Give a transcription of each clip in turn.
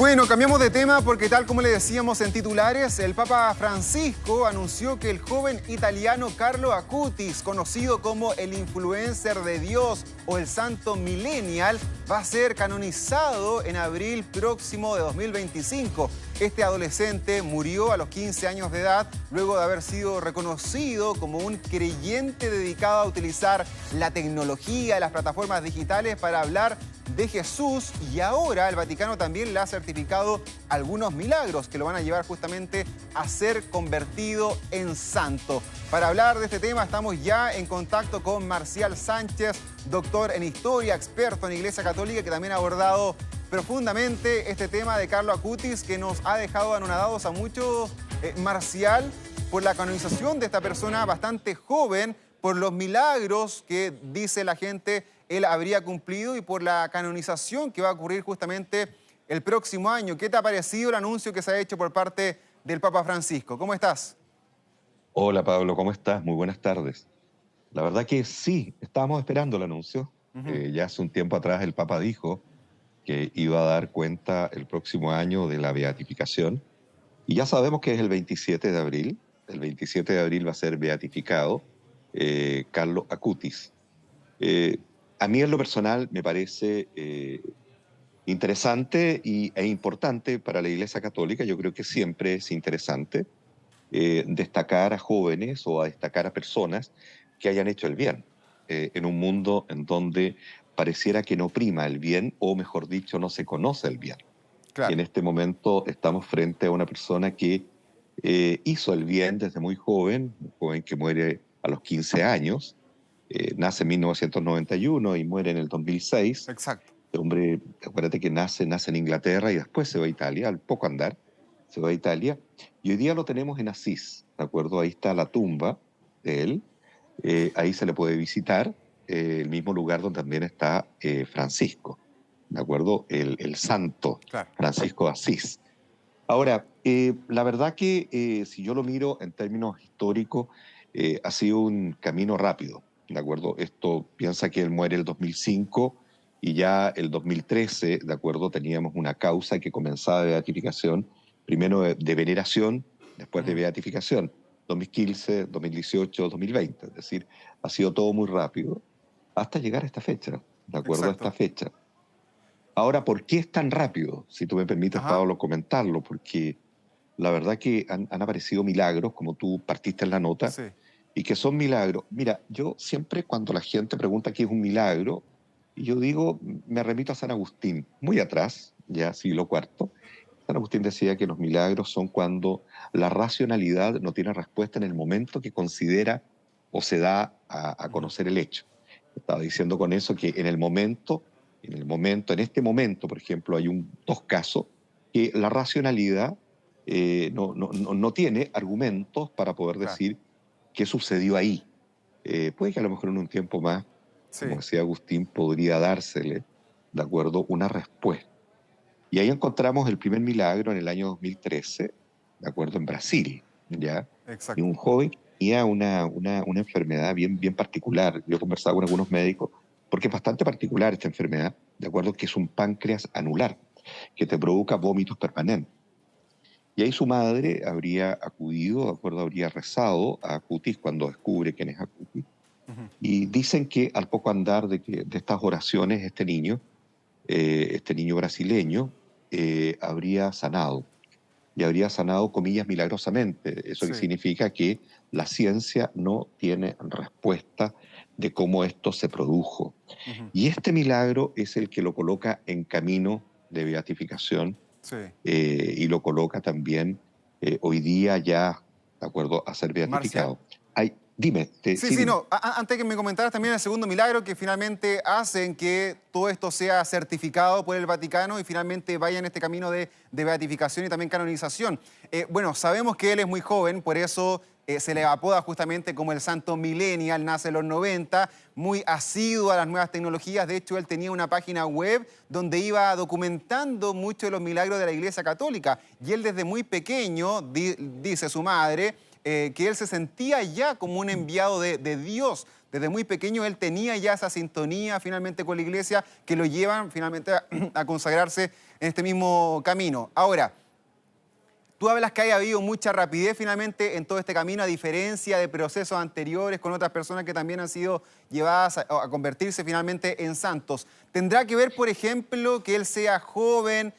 Bueno, cambiamos de tema porque tal como le decíamos en titulares, el Papa Francisco anunció que el joven italiano Carlo Acutis, conocido como el influencer de Dios o el santo millennial, va a ser canonizado en abril próximo de 2025. Este adolescente murió a los 15 años de edad luego de haber sido reconocido como un creyente dedicado a utilizar la tecnología y las plataformas digitales para hablar de Jesús, y ahora el Vaticano también le ha certificado algunos milagros que lo van a llevar justamente a ser convertido en santo. Para hablar de este tema estamos ya en contacto con Marcial Sánchez, doctor en historia, experto en Iglesia Católica, que también ha abordado profundamente este tema de Carlo Acutis, que nos ha dejado anonadados a muchos, Marcial, por la canonización de esta persona bastante joven, por los milagros que dice la gente él habría cumplido y por la canonización que va a ocurrir justamente el próximo año. ¿Qué te ha parecido el anuncio que se ha hecho por parte del Papa Francisco? ¿Cómo estás? Hola Pablo, ¿cómo estás? Muy buenas tardes. La verdad que sí, estábamos esperando el anuncio. Ya hace un tiempo atrás el Papa dijo que iba a dar cuenta el próximo año de la beatificación. Y ya sabemos que es el 27 de abril. El 27 de abril va a ser beatificado Carlo Acutis. A mí en lo personal me parece interesante e importante para la Iglesia Católica. Yo creo que siempre es interesante destacar a jóvenes o a destacar a personas que hayan hecho el bien en un mundo en donde pareciera que no prima el bien, o mejor dicho, no se conoce el bien. Y Claro. en este momento estamos frente a una persona que hizo el bien desde muy joven, un joven que muere a los 15 años, nace en 1991 y muere en el 2006. Exacto. Este hombre, acuérdate que nace en Inglaterra y después se va a Italia, al poco andar, se va a Italia. Y hoy día lo tenemos en Asís, ¿de acuerdo? Ahí está la tumba de él, ahí se le puede visitar, el mismo lugar donde también está Francisco, ¿de acuerdo? El santo Claro. Francisco de Asís. Ahora, la verdad que si yo lo miro en términos históricos, ha sido un camino rápido, ¿de acuerdo? Esto piensa que él muere el 2005 y ya el 2013, ¿de acuerdo? Teníamos una causa que comenzaba de beatificación, primero de veneración, después de beatificación, 2015, 2018, 2020. Es decir, ha sido todo muy rápido hasta llegar a esta fecha, ¿de acuerdo? A esta Exacto. fecha. Ahora, ¿por qué es tan rápido? Si tú me permites, Ajá. Pablo, comentarlo, porque la verdad que han aparecido milagros, como tú partiste en la nota, Sí. y que son milagros. Mira, yo siempre cuando la gente pregunta qué es un milagro, yo digo, me remito a San Agustín, muy atrás, ya siglo IV. San Agustín decía que los milagros son cuando la racionalidad no tiene respuesta en el momento que considera o se da a conocer el hecho. Estaba diciendo con eso que en este momento, por ejemplo, hay dos casos que la racionalidad no tiene argumentos para poder Claro. decir qué sucedió ahí. Puede que a lo mejor en un tiempo más, como Sí. decía Agustín, podría dársele, ¿de acuerdo?, una respuesta. Y ahí encontramos el primer milagro en el año 2013, ¿de acuerdo?, en Brasil, ¿ya? Y Exacto. un joven tenía una enfermedad bien particular. Yo he conversado con algunos médicos, porque es bastante particular esta enfermedad, ¿de acuerdo?, que es un páncreas anular, que te provoca vómitos permanentes. Y ahí su madre habría acudido, ¿de acuerdo?, habría rezado a Acutis cuando descubre quién es Acutis. Y dicen que al poco andar de estas oraciones, este niño brasileño, habría sanado. Y habría sanado, comillas, milagrosamente. Eso que Sí. significa que la ciencia no tiene respuesta de cómo esto se produjo. Ujú. Y este milagro es el que lo coloca en camino de beatificación, Sí. y lo coloca también hoy día ya, de acuerdo, a ser Marcial. beatificado. Dime, Sí, sí, sí, dime. no. Antes que me comentaras también el segundo milagro que finalmente hacen que todo esto sea certificado por el Vaticano y finalmente vaya en este camino de beatificación y también canonización. Bueno, sabemos que él es muy joven, por eso se le apoda justamente como el santo millennial, nace en los 90, muy asiduo a las nuevas tecnologías. De hecho, él tenía una página web donde iba documentando muchos de los milagros de la Iglesia Católica. Y él desde muy pequeño, dice su madre, que él se sentía ya como un enviado de Dios, desde muy pequeño él tenía ya esa sintonía finalmente con la iglesia que lo llevan finalmente a consagrarse en este mismo camino. Ahora, tú hablas que haya habido mucha rapidez finalmente en todo este camino, a diferencia de procesos anteriores con otras personas que también han sido llevadas a convertirse finalmente en santos. ¿Tendrá que ver, por ejemplo, que él sea joven?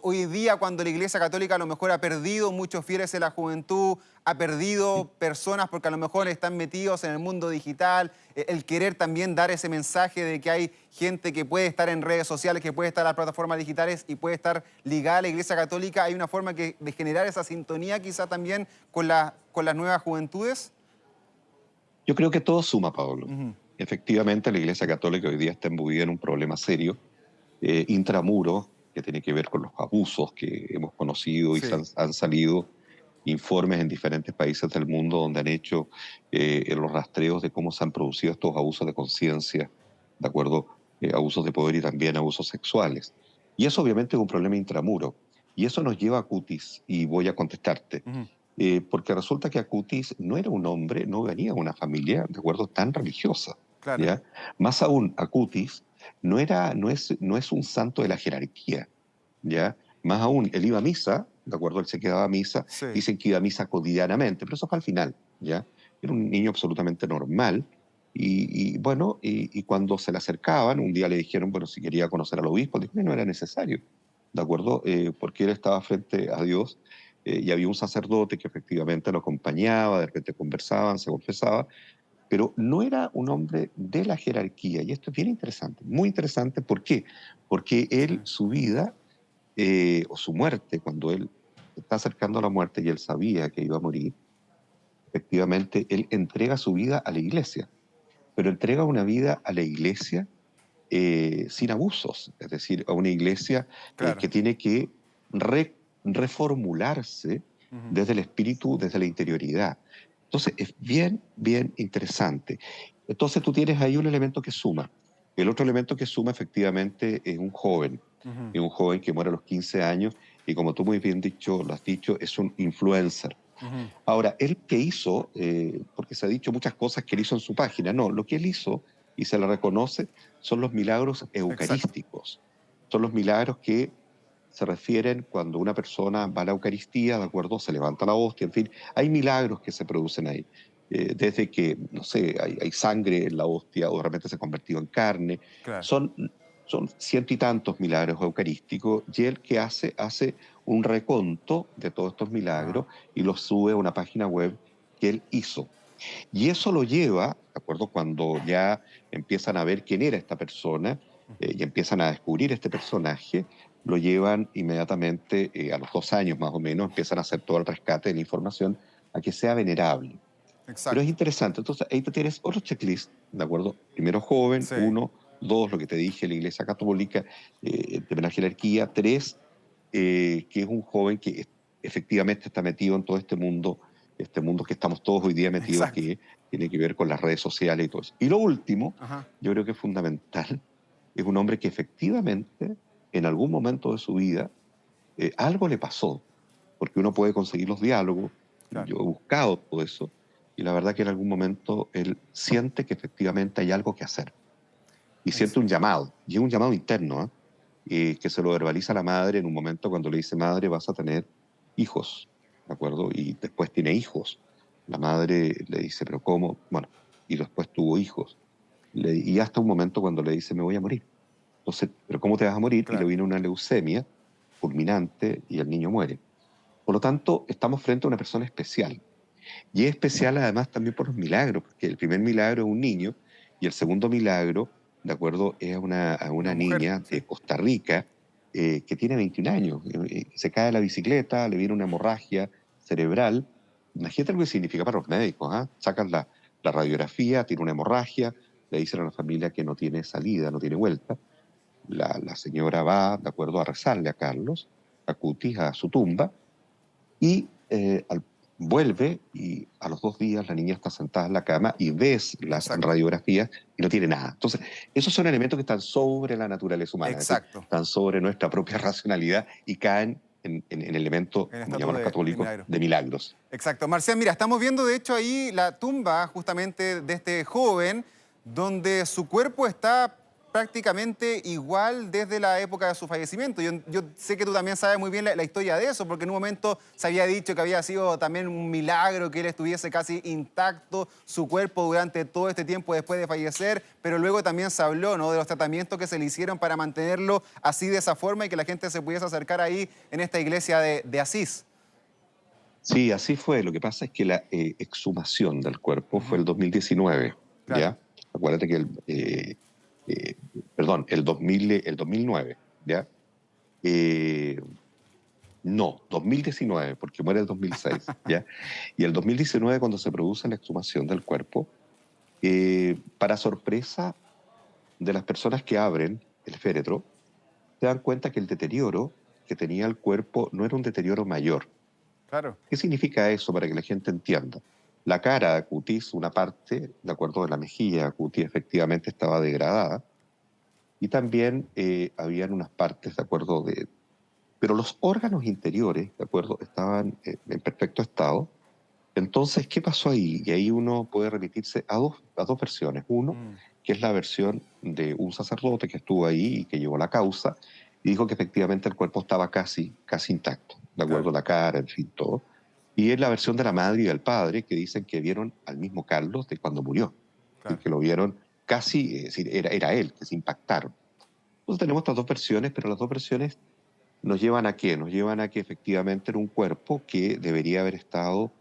Hoy día, cuando la Iglesia Católica a lo mejor ha perdido muchos fieles en la juventud, ha perdido personas porque a lo mejor están metidos en el mundo digital, el querer también dar ese mensaje de que hay gente que puede estar en redes sociales, que puede estar en las plataformas digitales y puede estar ligada a la Iglesia Católica, ¿hay una forma de generar esa sintonía quizá también con las nuevas juventudes? Yo creo que todo suma, Pablo. Efectivamente, la Iglesia Católica hoy día está embudida en un problema serio, intramuro, que tiene que ver con los abusos que hemos conocido y Sí. han salido informes en diferentes países del mundo donde han hecho los rastreos de cómo se han producido estos abusos de conciencia, ¿de acuerdo? Abusos de poder y también abusos sexuales. Y eso obviamente es un problema intramuro. Y eso nos lleva a Acutis, y voy a contestarte. Porque resulta que Acutis no era un hombre, no venía de una familia, ¿de acuerdo?, tan religiosa. Claro. ¿Ya? Más aún, Acutis no es un santo de la jerarquía, ¿ya? Más aún, él iba a misa, ¿de acuerdo? Él se quedaba a misa, Sí. dicen que iba a misa cotidianamente, pero eso fue al final, ¿ya? Era un niño absolutamente normal, y cuando se le acercaban, un día le dijeron, bueno, si quería conocer al obispo, dijo que no era necesario, ¿de acuerdo? Porque él estaba frente a Dios, y había un sacerdote que efectivamente lo acompañaba, de repente conversaban, se confesaba, pero no era un hombre de la jerarquía. Y esto es bien interesante, muy interesante. ¿Por qué? Porque él, su vida o su muerte, cuando él se está acercando a la muerte y él sabía que iba a morir, efectivamente él entrega su vida a la iglesia, pero entrega una vida a la iglesia sin abusos, es decir, a una iglesia Claro. que tiene que reformularse desde el espíritu, desde la interioridad. Entonces, es bien, bien interesante. Entonces, tú tienes ahí un elemento que suma. El otro elemento que suma, efectivamente, es un joven. Es un joven que muere a los 15 años y, como tú muy bien lo has dicho, es un influencer. Ahora, él que hizo, porque se ha dicho muchas cosas que él hizo en su página, no, lo que él hizo, y se le reconoce, son los milagros eucarísticos. Son los milagros que se refieren cuando una persona va a la Eucaristía, ¿de acuerdo? Se levanta la hostia, en fin, hay milagros que se producen ahí. Desde que, no sé, hay sangre en la hostia o de repente se ha convertido en carne. Claro. Son ciento y tantos milagros eucarísticos y él que hace un reconto de todos estos milagros y los sube a una página web que él hizo. Y eso lo lleva, ¿de acuerdo? Cuando ya empiezan a ver quién era esta persona y empiezan a descubrir este personaje, lo llevan inmediatamente, a los 2 años más o menos, empiezan a hacer todo el rescate de la información a que sea venerable. Pero es interesante. Entonces, ahí te tienes otro checklist, ¿de acuerdo? Primero, joven, Sí. 1, 2, lo que te dije, la Iglesia Católica, de la jerarquía, 3, que es un joven que efectivamente está metido en todo este mundo que estamos todos hoy día metidos, Exacto. que tiene que ver con las redes sociales y todo eso. Y lo último, Ajá. yo creo que es fundamental, es un hombre que efectivamente, en algún momento de su vida, algo le pasó, porque uno puede conseguir los diálogos, Claro. yo he buscado todo eso, y la verdad que en algún momento él siente que efectivamente hay algo que hacer. Y siente un llamado, y es un llamado interno, que se lo verbaliza a la madre en un momento cuando le dice, madre, vas a tener hijos, ¿de acuerdo? Y después tiene hijos. La madre le dice, ¿pero cómo? Bueno, y después tuvo hijos. Y hasta un momento cuando le dice, me voy a morir. Entonces, ¿pero cómo te vas a morir? Claro. Y le viene una leucemia fulminante y el niño muere. Por lo tanto, estamos frente a una persona especial. Y es especial además también por los milagros, porque el primer milagro es un niño y el segundo milagro, ¿de acuerdo?, es a una Una mujer, niña de sí. Costa Rica que tiene 21 años. Se cae de la bicicleta, le viene una hemorragia cerebral. Imagínate lo que significa para los médicos, ¿ah? Sacan la radiografía, tiene una hemorragia, le dicen a la familia que no tiene salida, no tiene vuelta. La señora va, ¿de acuerdo?, a rezarle a Carlos, a Cutis, a su tumba, y vuelve y a los 2 días la niña está sentada en la cama y ves las Exacto. radiografías y no tiene nada. Entonces, esos son elementos que están sobre la naturaleza humana, es decir, Exacto. están sobre nuestra propia racionalidad y caen en elementos, En como estatua llaman los de católicos, milagro. de milagros. Exacto. Marcial, mira, estamos viendo de hecho ahí la tumba justamente de este joven, donde su cuerpo está prácticamente igual desde la época de su fallecimiento. Yo sé que tú también sabes muy bien la historia de eso, porque en un momento se había dicho que había sido también un milagro que él estuviese casi intacto, su cuerpo durante todo este tiempo después de fallecer, pero luego también se habló, ¿no?, de los tratamientos que se le hicieron para mantenerlo así de esa forma y que la gente se pudiese acercar ahí en esta iglesia de Asís. Sí, así fue. Lo que pasa es que la exhumación del cuerpo fue Ujú. el 2019, Claro. ¿ya? Acuérdate que eh, perdón, el 2009, ¿ya? Eh, no, 2019, porque muere el 2006, ¿ya? Y el 2019, cuando se produce la exhumación del cuerpo, para sorpresa de las personas que abren el féretro, se dan cuenta que el deterioro que tenía el cuerpo no era un deterioro mayor. Claro. ¿Qué significa eso para que la gente entienda? La cara de Cutis, una parte, de acuerdo de la mejilla, Cutis efectivamente estaba degradada, y también habían unas partes, de acuerdo de... Pero los órganos interiores, de acuerdo, estaban en perfecto estado. Entonces, ¿qué pasó ahí? Y ahí uno puede remitirse a dos versiones. Uno, Mm, que es la versión de un sacerdote que estuvo ahí y que llevó la causa, y dijo que efectivamente el cuerpo estaba casi intacto, de acuerdo claro, a la cara, en fin, todo. Y es la versión de la madre y del padre que dicen que vieron al mismo Carlos de cuando murió, y claro. que lo vieron casi, es decir, era él, que se impactaron. Entonces tenemos estas dos versiones, pero las dos versiones nos llevan a qué? Nos llevan a que efectivamente era un cuerpo que debería haber estado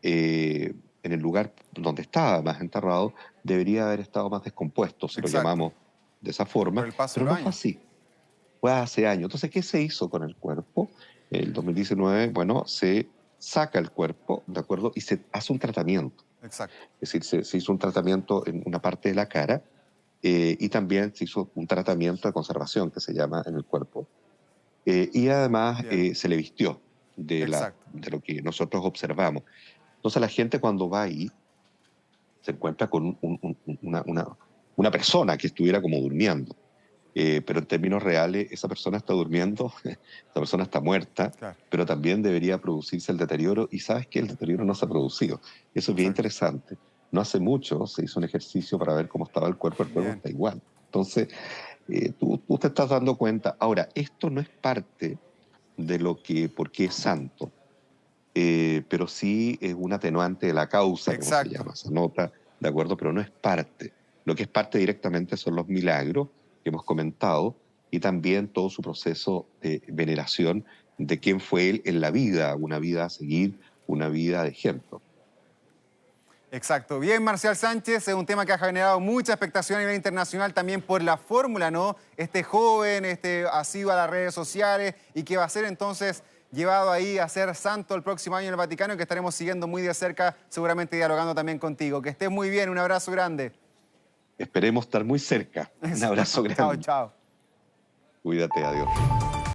en el lugar donde estaba más enterrado, debería haber estado más descompuesto, si lo Exacto. llamamos de esa Por forma, el paso de pero los no fue años. así, fue hace años. Entonces, ¿qué se hizo con el cuerpo? El 2019, bueno, se saca el cuerpo, ¿de acuerdo? Y se hace un tratamiento. Exacto. Es decir, se hizo un tratamiento en una parte de la cara y también se hizo un tratamiento de conservación que se llama en el cuerpo. Y además Bien. se le vistió Exacto. de lo que nosotros observamos. Entonces la gente cuando va ahí se encuentra con una persona que estuviera como durmiendo. Pero en términos reales esa persona está durmiendo, esa persona está muerta, Claro. pero también debería producirse el deterioro y sabes que el deterioro no se ha producido. Eso es bien Exacto. interesante. No hace mucho se hizo un ejercicio para ver cómo estaba el cuerpo Bien. está igual. Entonces, tú te estás dando cuenta. Ahora, esto no es parte de lo que, por qué es santo, pero sí es un atenuante de la causa, como se Exacto. llama, esa nota, ¿de acuerdo? Pero no es parte. Lo que es parte directamente son los milagros que hemos comentado y también todo su proceso de veneración de quién fue él en la vida, una vida a seguir, una vida de ejemplo. Exacto. Bien, Marcial Sánchez, es un tema que ha generado mucha expectación a nivel internacional también por la fórmula, ¿no? Este joven, ha sido a las redes sociales y que va a ser entonces llevado ahí a ser santo el próximo año en el Vaticano y que estaremos siguiendo muy de cerca, seguramente dialogando también contigo. Que estés muy bien, un abrazo grande. Esperemos estar muy cerca. Un Eso. abrazo Chao, grande. chao. Cuídate, adiós.